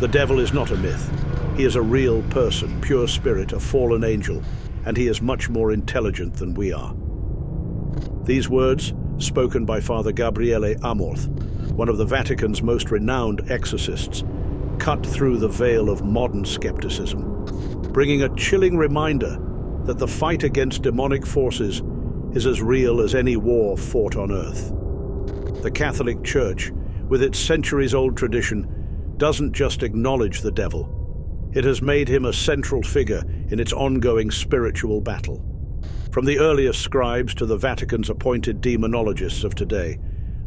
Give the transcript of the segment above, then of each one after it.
The devil is not a myth. He is a real person, pure spirit, a fallen angel, and he is much more intelligent than we are. These words, spoken by Father Gabriele Amorth, one of the Vatican's most renowned exorcists, cut through the veil of modern skepticism, bringing a chilling reminder that the fight against demonic forces is as real as any war fought on earth. The Catholic Church, with its centuries-old tradition, doesn't just acknowledge the devil. It has made him a central figure in its ongoing spiritual battle. From the earliest scribes to the Vatican's appointed demonologists of today,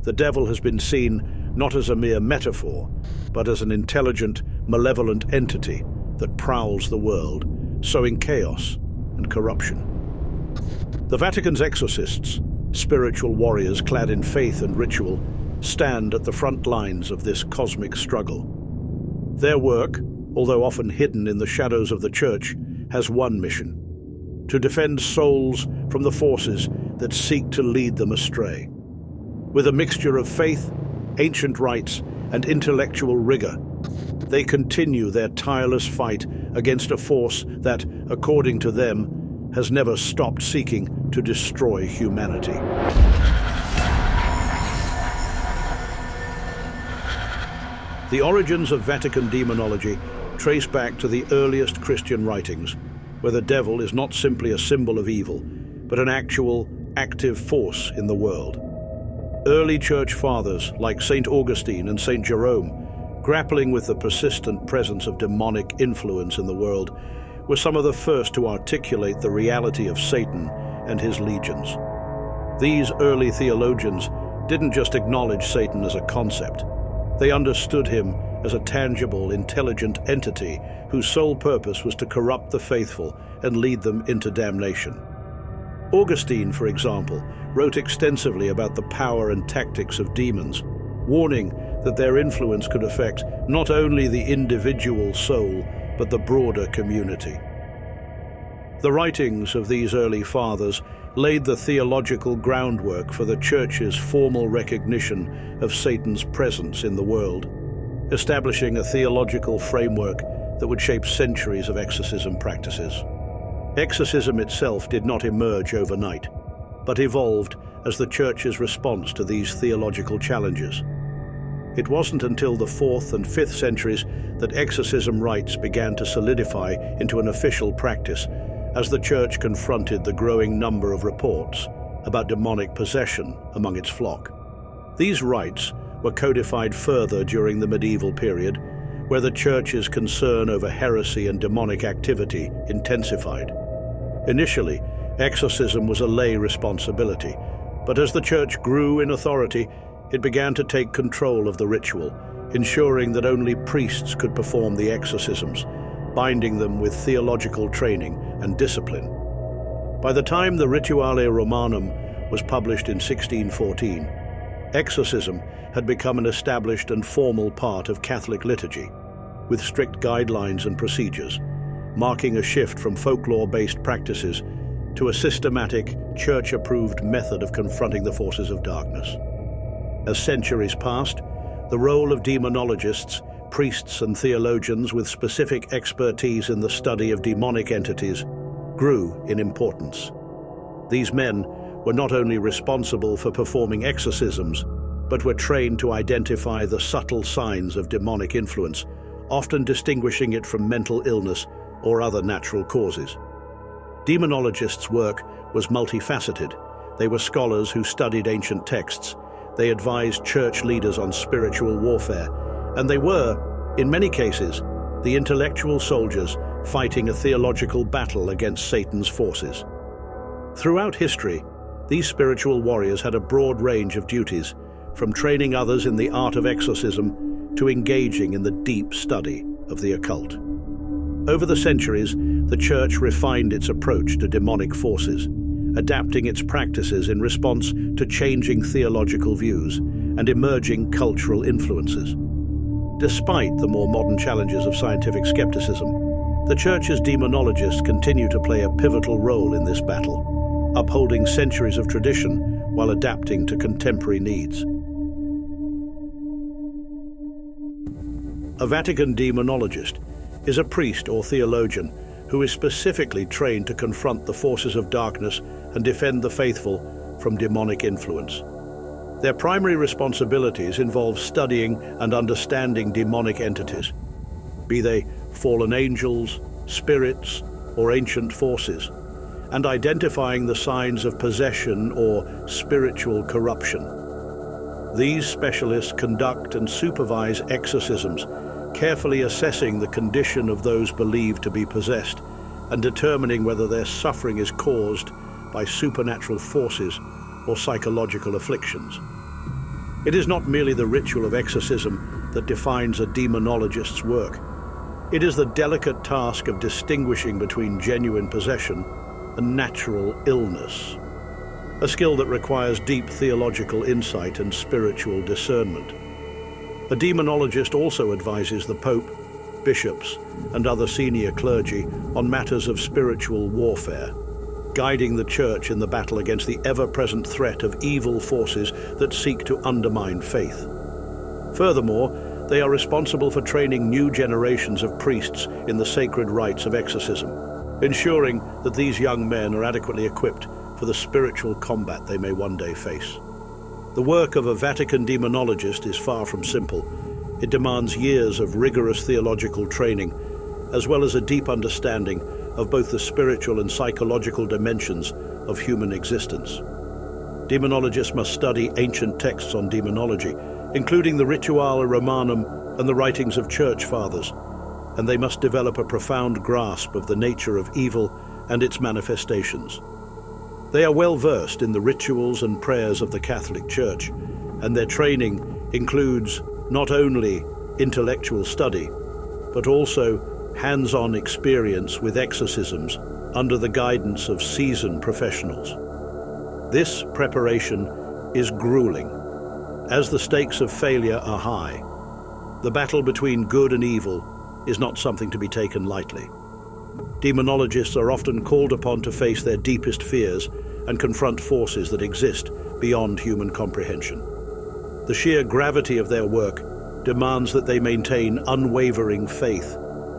the devil has been seen not as a mere metaphor, but as an intelligent, malevolent entity that prowls the world, sowing chaos and corruption. The Vatican's exorcists, spiritual warriors clad in faith and ritual, stand at the front lines of this cosmic struggle. Their work, although often hidden in the shadows of the Church, has one mission: to defend souls from the forces that seek to lead them astray. With a mixture of faith, ancient rites, and intellectual rigor, they continue their tireless fight against a force that, according to them, has never stopped seeking to destroy humanity. The origins of Vatican demonology trace back to the earliest Christian writings, where the devil is not simply a symbol of evil, but an actual, active force in the world. Early church fathers like St. Augustine and St. Jerome, grappling with the persistent presence of demonic influence in the world, were some of the first to articulate the reality of Satan and his legions. These early theologians didn't just acknowledge Satan as a concept. They understood him as a tangible, intelligent entity whose sole purpose was to corrupt the faithful and lead them into damnation. Augustine, for example, wrote extensively about the power and tactics of demons, warning that their influence could affect not only the individual soul, but the broader community. The writings of these early fathers laid the theological groundwork for the Church's formal recognition of Satan's presence in the world, establishing a theological framework that would shape centuries of exorcism practices. Exorcism itself did not emerge overnight, but evolved as the Church's response to these theological challenges. It wasn't until the 4th and 5th centuries that exorcism rites began to solidify into an official practice, as the Church confronted the growing number of reports about demonic possession among its flock. These rites were codified further during the medieval period, where the Church's concern over heresy and demonic activity intensified. Initially, exorcism was a lay responsibility, but as the Church grew in authority, it began to take control of the ritual, ensuring that only priests could perform the exorcisms, binding them with theological training and discipline. By the time the Rituale Romanum was published in 1614, exorcism had become an established and formal part of Catholic liturgy, with strict guidelines and procedures, marking a shift from folklore-based practices to a systematic, Church-approved method of confronting the forces of darkness. As centuries passed, the role of demonologists, priests and theologians with specific expertise in the study of demonic entities, grew in importance. These men were not only responsible for performing exorcisms, but were trained to identify the subtle signs of demonic influence, often distinguishing it from mental illness or other natural causes. Demonologists' work was multifaceted. They were scholars who studied ancient texts. They advised church leaders on spiritual warfare, and they were, in many cases, the intellectual soldiers fighting a theological battle against Satan's forces. Throughout history, these spiritual warriors had a broad range of duties, from training others in the art of exorcism to engaging in the deep study of the occult. Over the centuries, the Church refined its approach to demonic forces, adapting its practices in response to changing theological views and emerging cultural influences. Despite the more modern challenges of scientific skepticism, the Church's demonologists continue to play a pivotal role in this battle, upholding centuries of tradition while adapting to contemporary needs. A Vatican demonologist is a priest or theologian who is specifically trained to confront the forces of darkness and defend the faithful from demonic influence. Their primary responsibilities involve studying and understanding demonic entities, be they fallen angels, spirits, or ancient forces, and identifying the signs of possession or spiritual corruption. These specialists conduct and supervise exorcisms, carefully assessing the condition of those believed to be possessed and determining whether their suffering is caused by supernatural forces or psychological afflictions. It is not merely the ritual of exorcism that defines a demonologist's work. It is the delicate task of distinguishing between genuine possession and natural illness, a skill that requires deep theological insight and spiritual discernment. A demonologist also advises the Pope, bishops, and other senior clergy on matters of spiritual warfare, guiding the Church in the battle against the ever-present threat of evil forces that seek to undermine faith. Furthermore, they are responsible for training new generations of priests in the sacred rites of exorcism, ensuring that these young men are adequately equipped for the spiritual combat they may one day face. The work of a Vatican demonologist is far from simple. It demands years of rigorous theological training, as well as a deep understanding of both the spiritual and psychological dimensions of human existence. Demonologists must study ancient texts on demonology, including the Rituale Romanum and the writings of church fathers, and they must develop a profound grasp of the nature of evil and its manifestations. They are well versed in the rituals and prayers of the Catholic Church, and their training includes not only intellectual study, but also hands-on experience with exorcisms under the guidance of seasoned professionals. This preparation is grueling, as the stakes of failure are high. The battle between good and evil is not something to be taken lightly. Demonologists are often called upon to face their deepest fears and confront forces that exist beyond human comprehension. The sheer gravity of their work demands that they maintain unwavering faith,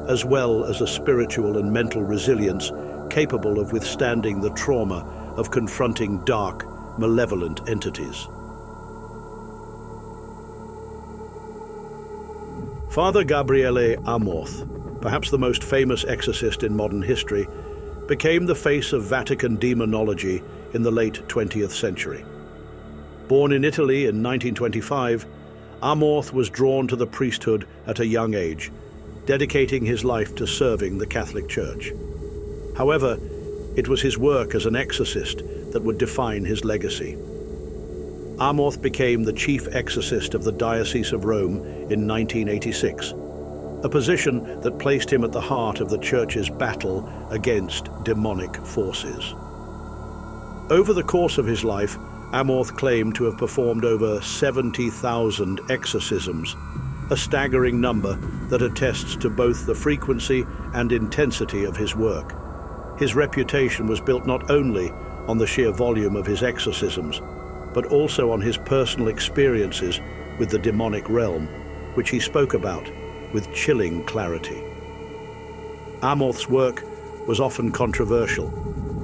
as well as a spiritual and mental resilience capable of withstanding the trauma of confronting dark, malevolent entities. Father Gabriele Amorth, perhaps the most famous exorcist in modern history, became the face of Vatican demonology in the late 20th century. Born in Italy in 1925, Amorth was drawn to the priesthood at a young age, dedicating his life to serving the Catholic Church. However, it was his work as an exorcist that would define his legacy. Amorth became the chief exorcist of the Diocese of Rome in 1986, a position that placed him at the heart of the Church's battle against demonic forces. Over the course of his life, Amorth claimed to have performed over 70,000 exorcisms, a staggering number that attests to both the frequency and intensity of his work. His reputation was built not only on the sheer volume of his exorcisms, but also on his personal experiences with the demonic realm, which he spoke about with chilling clarity. Amorth's work was often controversial.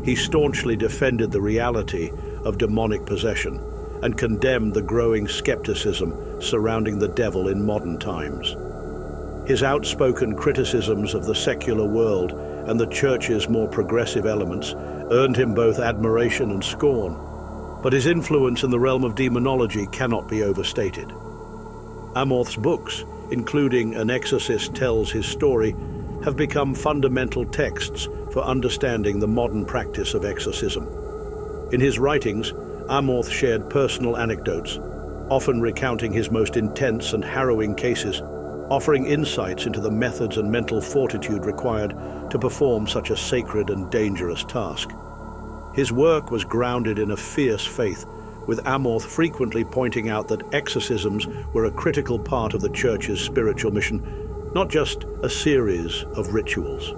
He staunchly defended the reality of demonic possession and condemned the growing skepticism surrounding the devil in modern times. His outspoken criticisms of the secular world and the Church's more progressive elements earned him both admiration and scorn, but his influence in the realm of demonology cannot be overstated. Amorth's books, including An Exorcist Tells His Story, have become fundamental texts for understanding the modern practice of exorcism. In his writings, Amorth shared personal anecdotes, often recounting his most intense and harrowing cases, offering insights into the methods and mental fortitude required to perform such a sacred and dangerous task. His work was grounded in a fierce faith, with Amorth frequently pointing out that exorcisms were a critical part of the Church's spiritual mission, not just a series of rituals.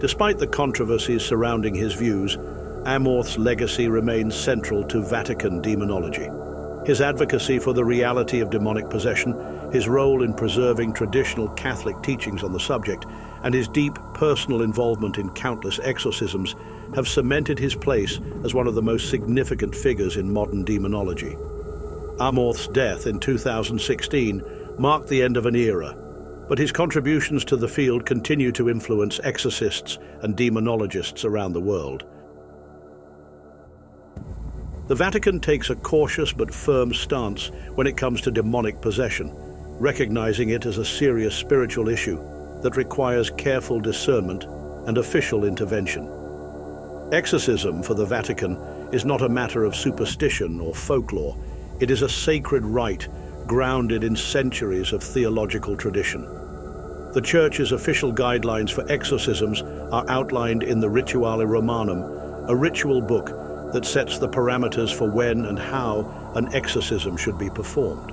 Despite the controversies surrounding his views, Amorth's legacy remains central to Vatican demonology. His advocacy for the reality of demonic possession his role in preserving traditional Catholic teachings on the subject, and his deep personal involvement in countless exorcisms have cemented his place as one of the most significant figures in modern demonology. Amorth's death in 2016 marked the end of an era, but his contributions to the field continue to influence exorcists and demonologists around the world. The Vatican takes a cautious but firm stance when it comes to demonic possession, recognizing it as a serious spiritual issue that requires careful discernment and official intervention. Exorcism for the Vatican is not a matter of superstition or folklore. It is a sacred rite grounded in centuries of theological tradition. The Church's official guidelines for exorcisms are outlined in the Rituale Romanum, a ritual book that sets the parameters for when and how an exorcism should be performed.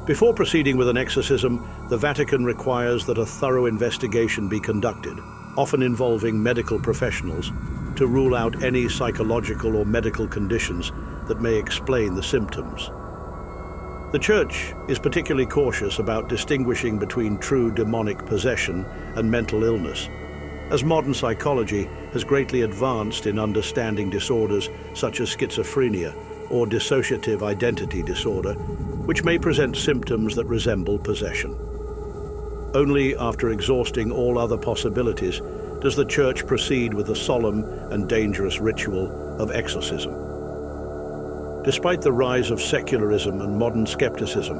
Before proceeding with an exorcism, the Vatican requires that a thorough investigation be conducted, often involving medical professionals, to rule out any psychological or medical conditions that may explain the symptoms. The Church is particularly cautious about distinguishing between true demonic possession and mental illness, as modern psychology has greatly advanced in understanding disorders such as schizophrenia or dissociative identity disorder, which may present symptoms that resemble possession. Only after exhausting all other possibilities does the Church proceed with the solemn and dangerous ritual of exorcism. Despite the rise of secularism and modern skepticism,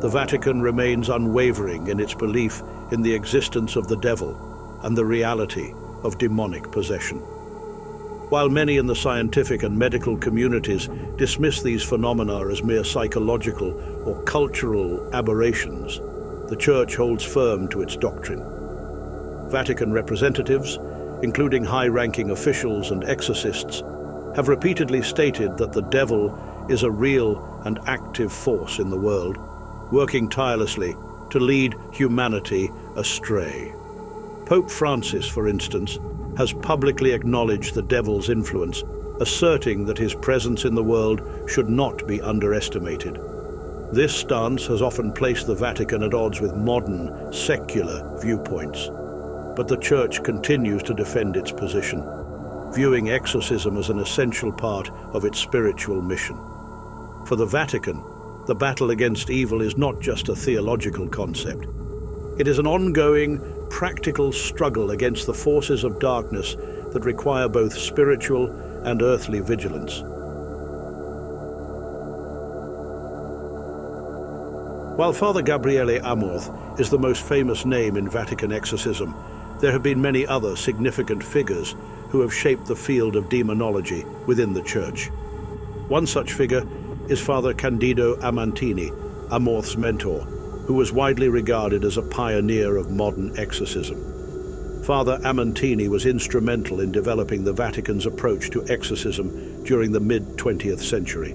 the Vatican remains unwavering in its belief in the existence of the devil and the reality of demonic possession. While many in the scientific and medical communities dismiss these phenomena as mere psychological or cultural aberrations, the Church holds firm to its doctrine. Vatican representatives, including high-ranking officials and exorcists, have repeatedly stated that the devil is a real and active force in the world, working tirelessly to lead humanity astray. Pope Francis, for instance, has publicly acknowledged the devil's influence, asserting that his presence in the world should not be underestimated. This stance has often placed the Vatican at odds with modern, secular viewpoints, but the Church continues to defend its position, viewing exorcism as an essential part of its spiritual mission. For the Vatican, the battle against evil is not just a theological concept. It is an ongoing, practical struggle against the forces of darkness that require both spiritual and earthly vigilance. While Father Gabriele Amorth is the most famous name in Vatican exorcism, there have been many other significant figures who have shaped the field of demonology within the Church. One such figure is Father Candido Amantini, Amorth's mentor, who was widely regarded as a pioneer of modern exorcism. Father Amantini was instrumental in developing the Vatican's approach to exorcism during the mid-20th century,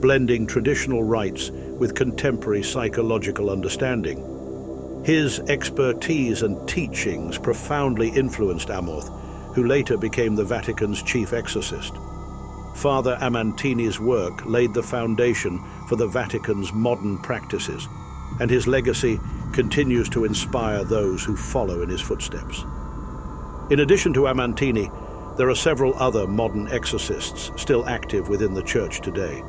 blending traditional rites with contemporary psychological understanding. His expertise and teachings profoundly influenced Amorth, who later became the Vatican's chief exorcist. Father Amantini's work laid the foundation for the Vatican's modern practices, and his legacy continues to inspire those who follow in his footsteps. In addition to Amantini, there are several other modern exorcists still active within the Church today.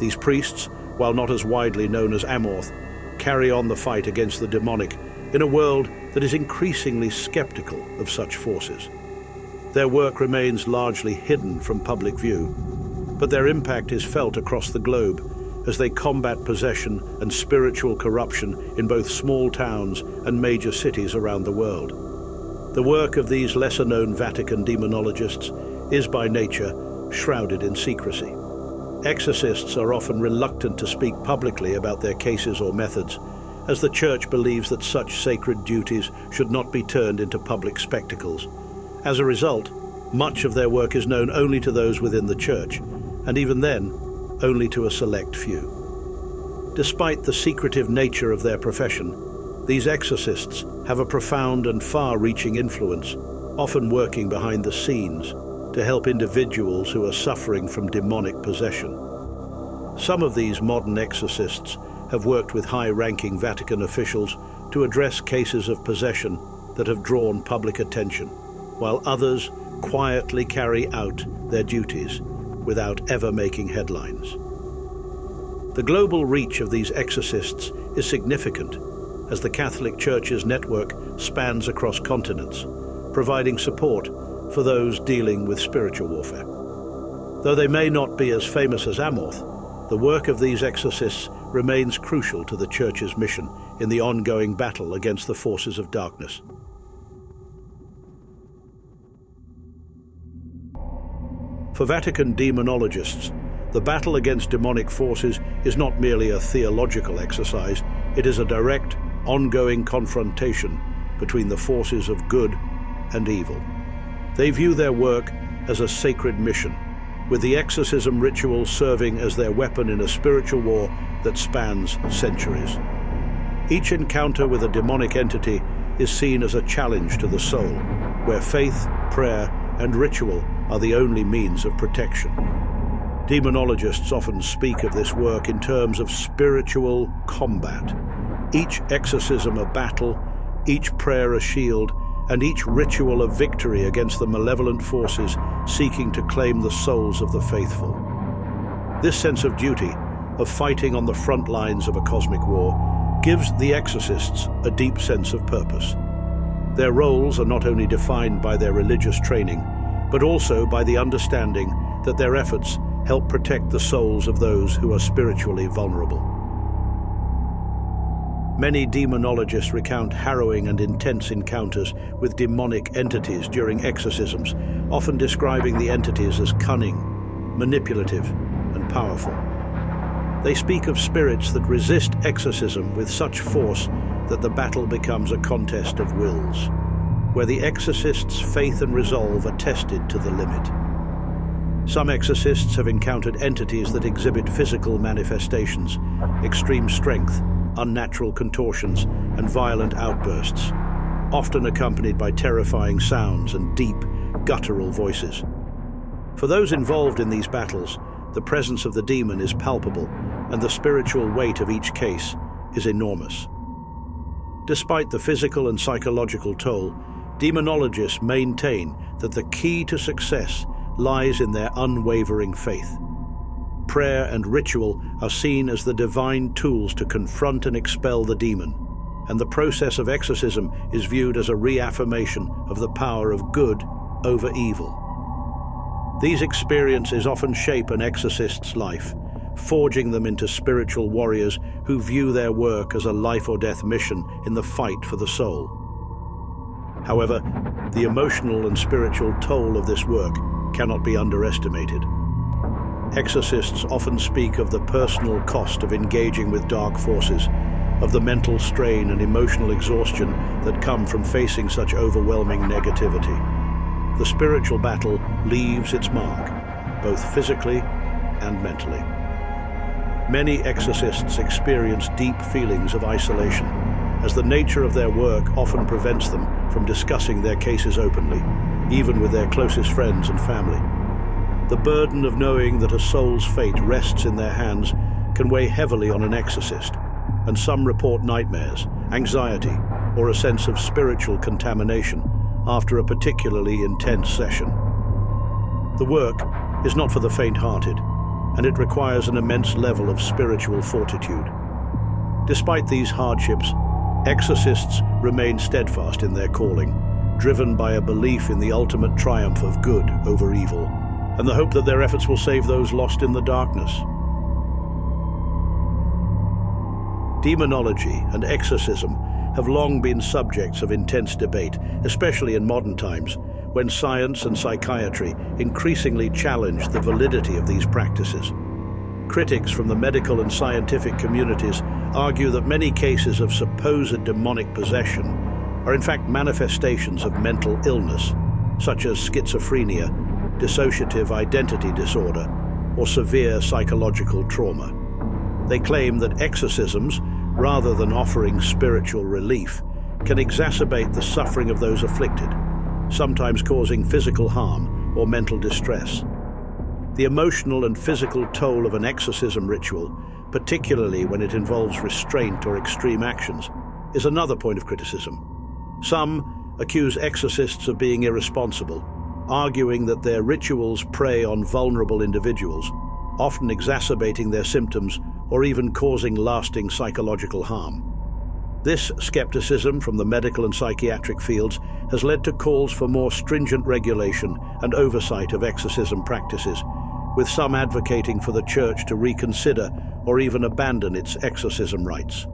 These priests, while not as widely known as Amorth, carry on the fight against the demonic in a world that is increasingly skeptical of such forces. Their work remains largely hidden from public view, but their impact is felt across the globe as they combat possession and spiritual corruption in both small towns and major cities around the world. The work of these lesser-known Vatican demonologists is by nature shrouded in secrecy. Exorcists are often reluctant to speak publicly about their cases or methods, as the Church believes that such sacred duties should not be turned into public spectacles. As a result, much of their work is known only to those within the Church, and even then, only to a select few. Despite the secretive nature of their profession, these exorcists have a profound and far-reaching influence, often working behind the scenes to help individuals who are suffering from demonic possession. Some of these modern exorcists have worked with high-ranking Vatican officials to address cases of possession that have drawn public attention, while others quietly carry out their duties without ever making headlines. The global reach of these exorcists is significant, as the Catholic Church's network spans across continents, providing support for those dealing with spiritual warfare. Though they may not be as famous as Amorth, the work of these exorcists remains crucial to the Church's mission in the ongoing battle against the forces of darkness. For Vatican demonologists, the battle against demonic forces is not merely a theological exercise, it is a direct, ongoing confrontation between the forces of good and evil. They view their work as a sacred mission, with the exorcism ritual serving as their weapon in a spiritual war that spans centuries. Each encounter with a demonic entity is seen as a challenge to the soul, where faith, prayer, and ritual are the only means of protection. Demonologists often speak of this work in terms of spiritual combat. Each exorcism a battle, each prayer a shield, and each ritual a victory against the malevolent forces seeking to claim the souls of the faithful. This sense of duty, of fighting on the front lines of a cosmic war, gives the exorcists a deep sense of purpose. Their roles are not only defined by their religious training, but also by the understanding that their efforts help protect the souls of those who are spiritually vulnerable. Many demonologists recount harrowing and intense encounters with demonic entities during exorcisms, often describing the entities as cunning, manipulative, and powerful. They speak of spirits that resist exorcism with such force that the battle becomes a contest of wills, where the exorcist's faith and resolve are tested to the limit. Some exorcists have encountered entities that exhibit physical manifestations, extreme strength, unnatural contortions, and violent outbursts, often accompanied by terrifying sounds and deep, guttural voices. For those involved in these battles, the presence of the demon is palpable, and the spiritual weight of each case is enormous. Despite the physical and psychological toll, demonologists maintain that the key to success lies in their unwavering faith. Prayer and ritual are seen as the divine tools to confront and expel the demon, and the process of exorcism is viewed as a reaffirmation of the power of good over evil. These experiences often shape an exorcist's life, forging them into spiritual warriors who view their work as a life-or-death mission in the fight for the soul. However, the emotional and spiritual toll of this work cannot be underestimated. Exorcists often speak of the personal cost of engaging with dark forces, of the mental strain and emotional exhaustion that come from facing such overwhelming negativity. The spiritual battle leaves its mark, both physically and mentally. Many exorcists experience deep feelings of isolation, as the nature of their work often prevents them from discussing their cases openly, even with their closest friends and family. The burden of knowing that a soul's fate rests in their hands can weigh heavily on an exorcist, and some report nightmares, anxiety, or a sense of spiritual contamination after a particularly intense session. The work is not for the faint-hearted, and it requires an immense level of spiritual fortitude. Despite these hardships, exorcists remain steadfast in their calling, driven by a belief in the ultimate triumph of good over evil, and the hope that their efforts will save those lost in the darkness. Demonology and exorcism have long been subjects of intense debate, especially in modern times, when science and psychiatry increasingly challenge the validity of these practices. Critics from the medical and scientific communities argue that many cases of supposed demonic possession are in fact manifestations of mental illness, such as schizophrenia, dissociative identity disorder, or severe psychological trauma. They claim that exorcisms, rather than offering spiritual relief, can exacerbate the suffering of those afflicted, sometimes causing physical harm or mental distress. The emotional and physical toll of an exorcism ritual particularly when it involves restraint or extreme actions, is another point of criticism. Some accuse exorcists of being irresponsible, arguing that their rituals prey on vulnerable individuals, often exacerbating their symptoms or even causing lasting psychological harm. This skepticism from the medical and psychiatric fields has led to calls for more stringent regulation and oversight of exorcism practices, with some advocating for the Church to reconsider or even abandon its exorcism rites.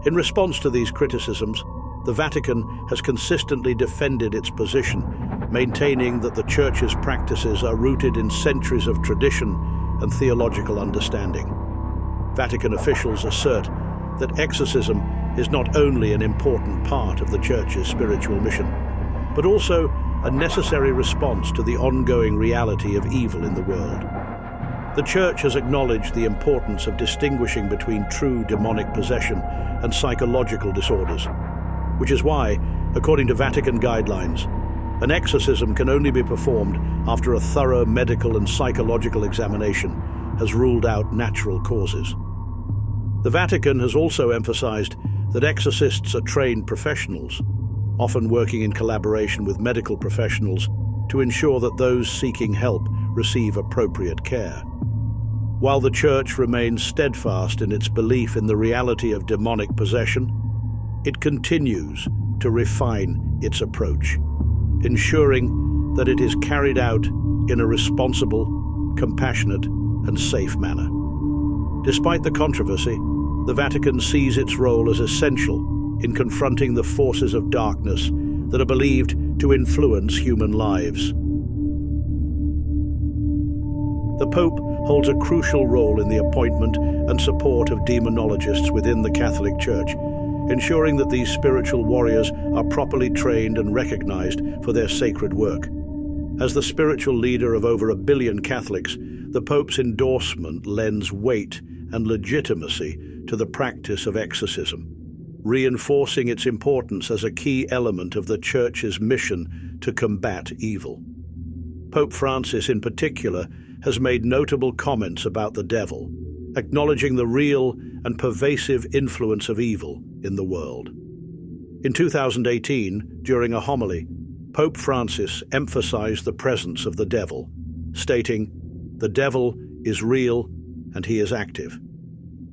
In response to these criticisms, the Vatican has consistently defended its position, maintaining that the Church's practices are rooted in centuries of tradition and theological understanding. Vatican officials assert that exorcism is not only an important part of the Church's spiritual mission, but also a necessary response to the ongoing reality of evil in the world. The Church has acknowledged the importance of distinguishing between true demonic possession and psychological disorders, which is why, according to Vatican guidelines, an exorcism can only be performed after a thorough medical and psychological examination has ruled out natural causes. The Vatican has also emphasized that exorcists are trained professionals, often working in collaboration with medical professionals to ensure that those seeking help receive appropriate care. While the Church remains steadfast in its belief in the reality of demonic possession, it continues to refine its approach, ensuring that it is carried out in a responsible, compassionate, and safe manner. Despite the controversy, the Vatican sees its role as essential in confronting the forces of darkness that are believed to influence human lives. The Pope holds a crucial role in the appointment and support of demonologists within the Catholic Church, ensuring that these spiritual warriors are properly trained and recognized for their sacred work. As the spiritual leader of over 1 billion Catholics, the Pope's endorsement lends weight and legitimacy to the practice of exorcism, reinforcing its importance as a key element of the Church's mission to combat evil. Pope Francis, in particular, has made notable comments about the devil, acknowledging the real and pervasive influence of evil in the world. In 2018, during a homily, Pope Francis emphasized the presence of the devil, stating, "The devil is real and he is active."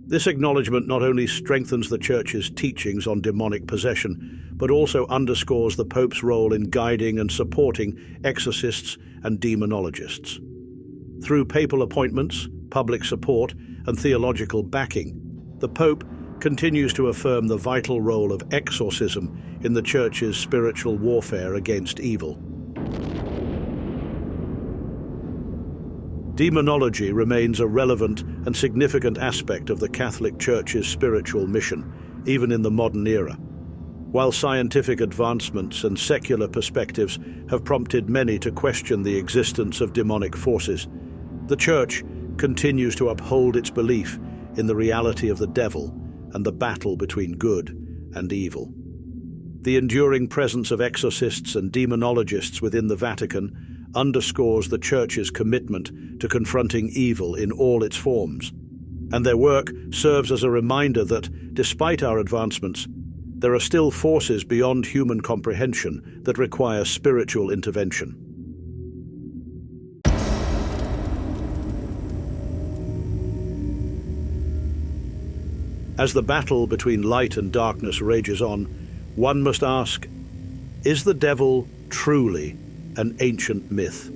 This acknowledgement not only strengthens the Church's teachings on demonic possession, but also underscores the Pope's role in guiding and supporting exorcists and demonologists. Through papal appointments, public support, and theological backing, the Pope continues to affirm the vital role of exorcism in the Church's spiritual warfare against evil. Demonology remains a relevant and significant aspect of the Catholic Church's spiritual mission, even in the modern era. While scientific advancements and secular perspectives have prompted many to question the existence of demonic forces, the Church continues to uphold its belief in the reality of the devil and the battle between good and evil. The enduring presence of exorcists and demonologists within the Vatican underscores the Church's commitment to confronting evil in all its forms, and their work serves as a reminder that, despite our advancements, there are still forces beyond human comprehension that require spiritual intervention. As the battle between light and darkness rages on, one must ask, is the devil truly an ancient myth?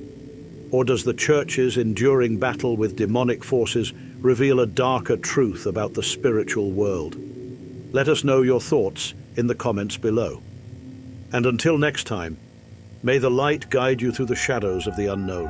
Or does the Church's enduring battle with demonic forces reveal a darker truth about the spiritual world? Let us know your thoughts in the comments below. And until next time, may the light guide you through the shadows of the unknown.